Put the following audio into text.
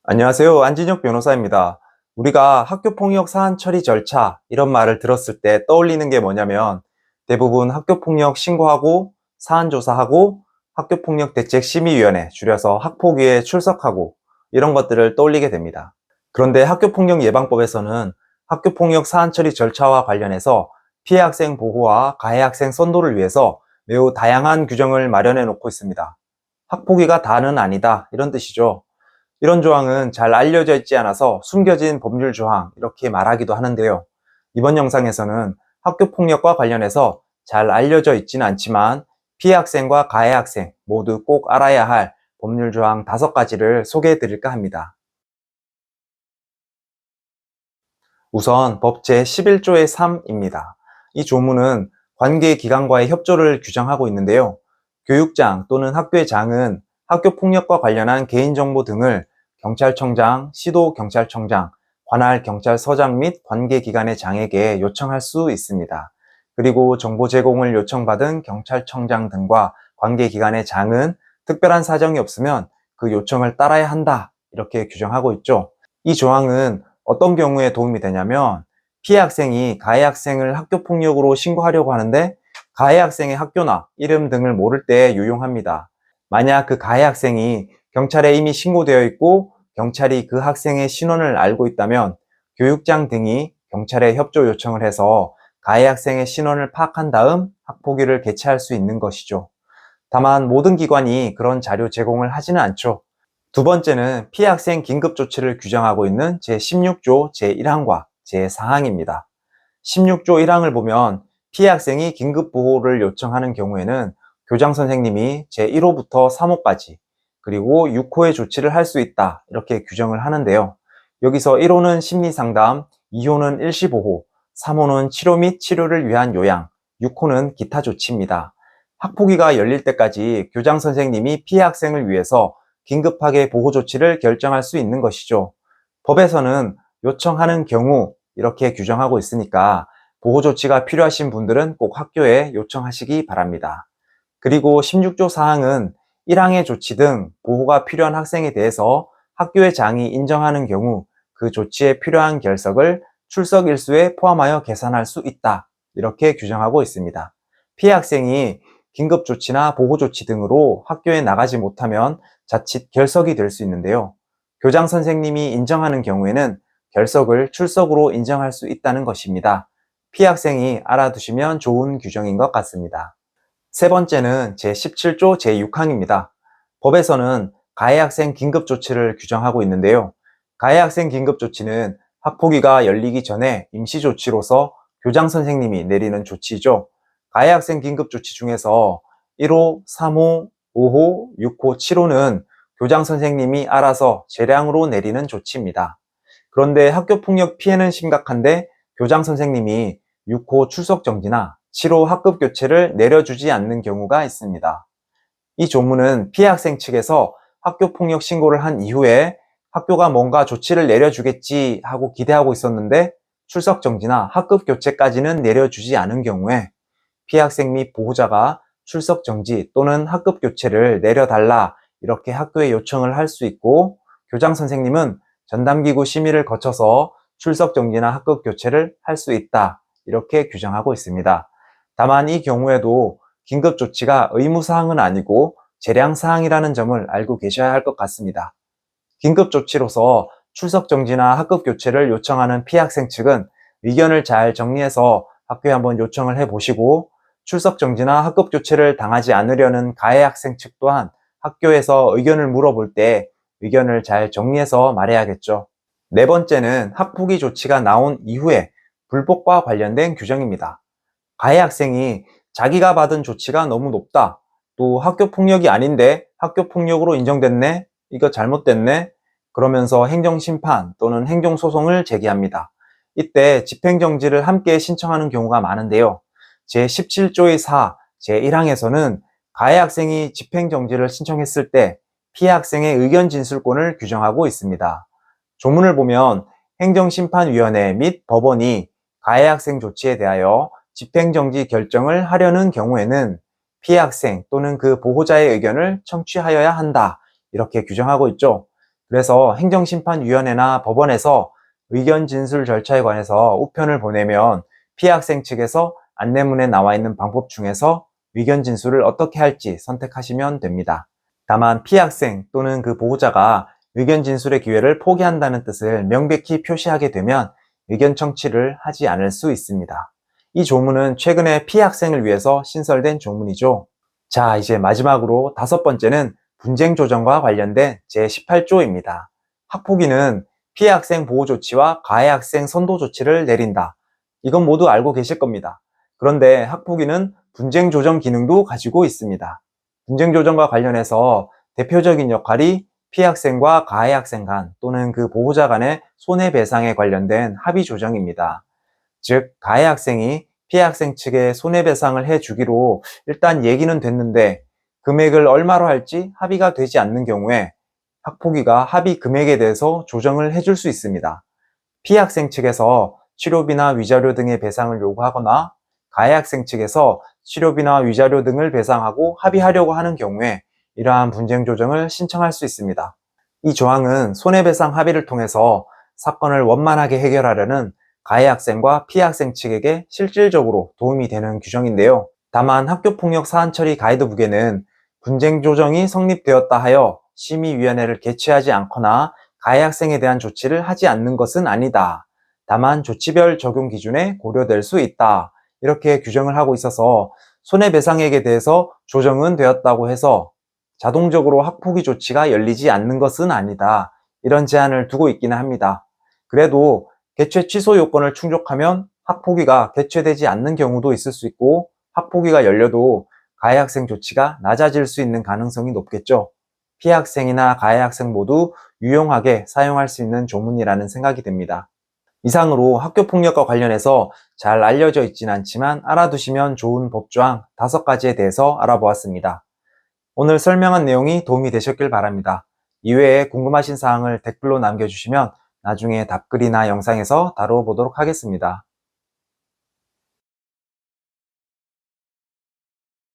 안녕하세요. 안진혁 변호사입니다. 우리가 학교폭력 사안 처리 절차 이런 말을 들었을 때 떠올리는 게 뭐냐면 대부분 학교폭력 신고하고 사안 조사하고 학교폭력 대책심의위원회 줄여서 학폭위에 출석하고 이런 것들을 떠올리게 됩니다. 그런데 학교폭력 예방법에서는 학교폭력 사안 처리 절차와 관련해서 피해 학생 보호와 가해 학생 선도를 위해서 매우 다양한 규정을 마련해 놓고 있습니다. 학폭위가 다는 아니다 이런 뜻이죠. 이런 조항은 잘 알려져 있지 않아서 숨겨진 법률 조항 이렇게 말하기도 하는데요. 이번 영상에서는 학교폭력과 관련해서 잘 알려져 있지는 않지만 피해 학생과 가해 학생 모두 꼭 알아야 할 법률 조항 5가지를 소개해 드릴까 합니다. 우선 법 제11조의 3입니다. 이 조문은 관계기관과의 협조를 규정하고 있는데요. 교육장 또는 학교의 장은 학교폭력과 관련한 개인정보 등을 경찰청장, 시도경찰청장, 관할 경찰서장 및 관계기관의 장에게 요청할 수 있습니다. 그리고 정보 제공을 요청받은 경찰청장 등과 관계기관의 장은 특별한 사정이 없으면 그 요청을 따라야 한다. 이렇게 규정하고 있죠. 이 조항은 어떤 경우에 도움이 되냐면 피해 학생이 가해 학생을 학교폭력으로 신고하려고 하는데 가해 학생의 학교나 이름 등을 모를 때 유용합니다. 만약 그 가해 학생이 경찰에 이미 신고되어 있고 경찰이 그 학생의 신원을 알고 있다면 교육장 등이 경찰에 협조 요청을 해서 가해 학생의 신원을 파악한 다음 학폭위를 개최할 수 있는 것이죠. 다만 모든 기관이 그런 자료 제공을 하지는 않죠. 두 번째는 피해 학생 긴급 조치를 규정하고 있는 제16조 제1항과 제4항입니다. 16조 1항을 보면 피해 학생이 긴급 보호를 요청하는 경우에는 교장 선생님이 제1호부터 3호까지 그리고 6호의 조치를 할 수 있다 이렇게 규정을 하는데요. 여기서 1호는 심리상담, 2호는 일시보호, 3호는 치료 및 치료를 위한 요양, 6호는 기타 조치입니다. 학폭위가 열릴 때까지 교장 선생님이 피해 학생을 위해서 긴급하게 보호 조치를 결정할 수 있는 것이죠. 법에서는 요청하는 경우 이렇게 규정하고 있으니까 보호 조치가 필요하신 분들은 꼭 학교에 요청하시기 바랍니다. 그리고 16조 사항은 1항의 조치 등 보호가 필요한 학생에 대해서 학교의 장이 인정하는 경우 그 조치에 필요한 결석을 출석 일수에 포함하여 계산할 수 있다. 이렇게 규정하고 있습니다. 피해 학생이 긴급 조치나 보호 조치 등으로 학교에 나가지 못하면 자칫 결석이 될 수 있는데요. 교장 선생님이 인정하는 경우에는 결석을 출석으로 인정할 수 있다는 것입니다. 피해 학생이 알아두시면 좋은 규정인 것 같습니다. 세 번째는 제17조 제6항입니다. 법에서는 가해 학생 긴급 조치를 규정하고 있는데요. 가해 학생 긴급 조치는 학폭위가 열리기 전에 임시 조치로서 교장 선생님이 내리는 조치죠. 가해 학생 긴급 조치 중에서 1호, 3호, 5호, 6호, 7호는 교장 선생님이 알아서 재량으로 내리는 조치입니다. 그런데 학교폭력 피해는 심각한데 교장 선생님이 6호 출석 정지나 7호 학급 교체를 내려주지 않는 경우가 있습니다. 이 조문은 피해 학생 측에서 학교폭력 신고를 한 이후에 학교가 뭔가 조치를 내려주겠지 하고 기대하고 있었는데 출석 정지나 학급 교체까지는 내려주지 않은 경우에 피해 학생 및 보호자가 출석 정지 또는 학급 교체를 내려달라 이렇게 학교에 요청을 할 수 있고 교장 선생님은 전담기구 심의를 거쳐서 출석 정지나 학급 교체를 할 수 있다 이렇게 규정하고 있습니다. 다만 이 경우에도 긴급 조치가 의무사항은 아니고 재량사항이라는 점을 알고 계셔야 할 것 같습니다. 긴급 조치로서 출석 정지나 학급 교체를 요청하는 피해 학생 측은 의견을 잘 정리해서 학교에 한번 요청을 해보시고 출석 정지나 학급 교체를 당하지 않으려는 가해 학생 측 또한 학교에서 의견을 물어볼 때 의견을 잘 정리해서 말해야겠죠. 네 번째는 학폭위 조치가 나온 이후에 불복과 관련된 규정입니다. 가해 학생이 자기가 받은 조치가 너무 높다. 또 학교 폭력이 아닌데 학교 폭력으로 인정됐네. 이거 잘못됐네. 그러면서 행정심판 또는 행정소송을 제기합니다. 이때 집행정지를 함께 신청하는 경우가 많은데요. 제17조의 4, 제1항에서는 가해 학생이 집행정지를 신청했을 때 피해 학생의 의견 진술권을 규정하고 있습니다. 조문을 보면 행정심판위원회 및 법원이 가해 학생 조치에 대하여 집행정지 결정을 하려는 경우에는 피해 학생 또는 그 보호자의 의견을 청취하여야 한다. 이렇게 규정하고 있죠. 그래서 행정심판위원회나 법원에서 의견 진술 절차에 관해서 우편을 보내면 피해 학생 측에서 안내문에 나와 있는 방법 중에서 의견 진술을 어떻게 할지 선택하시면 됩니다. 다만 피해 학생 또는 그 보호자가 의견 진술의 기회를 포기한다는 뜻을 명백히 표시하게 되면 의견 청취를 하지 않을 수 있습니다. 이 조문은 최근에 피해 학생을 위해서 신설된 조문이죠. 자, 이제 마지막으로 5번째는 분쟁 조정과 관련된 제18조입니다. 학폭위는 피해 학생 보호 조치와 가해 학생 선도 조치를 내린다. 이건 모두 알고 계실 겁니다. 그런데 학폭위는 분쟁 조정 기능도 가지고 있습니다. 분쟁 조정과 관련해서 대표적인 역할이 피해 학생과 가해 학생 간 또는 그 보호자 간의 손해배상에 관련된 합의 조정입니다. 즉, 가해 학생이 피해 학생 측에 손해배상을 해주기로 일단 얘기는 됐는데 금액을 얼마로 할지 합의가 되지 않는 경우에 학폭위가 합의 금액에 대해서 조정을 해줄 수 있습니다. 피해 학생 측에서 치료비나 위자료 등의 배상을 요구하거나 가해 학생 측에서 치료비나 위자료 등을 배상하고 합의하려고 하는 경우에 이러한 분쟁 조정을 신청할 수 있습니다. 이 조항은 손해배상 합의를 통해서 사건을 원만하게 해결하려는 가해 학생과 피해 학생 측에게 실질적으로 도움이 되는 규정인데요. 다만 학교폭력 사안 처리 가이드북에는 분쟁 조정이 성립되었다 하여 심의위원회를 개최하지 않거나 가해 학생에 대한 조치를 하지 않는 것은 아니다. 다만 조치별 적용 기준에 고려될 수 있다. 이렇게 규정을 하고 있어서 손해배상액에 대해서 조정은 되었다고 해서 자동적으로 학폭위 조치가 열리지 않는 것은 아니다. 이런 제한을 두고 있기는 합니다. 그래도 개최 취소 요건을 충족하면 학폭위가 개최되지 않는 경우도 있을 수 있고 학폭위가 열려도 가해 학생 조치가 낮아질 수 있는 가능성이 높겠죠. 피해 학생이나 가해 학생 모두 유용하게 사용할 수 있는 조문이라는 생각이 듭니다. 이상으로 학교폭력과 관련해서 잘 알려져 있진 않지만 알아두시면 좋은 법조항 5가지에 대해서 알아보았습니다. 오늘 설명한 내용이 도움이 되셨길 바랍니다. 이외에 궁금하신 사항을 댓글로 남겨주시면 나중에 답글이나 영상에서 다루어 보도록 하겠습니다.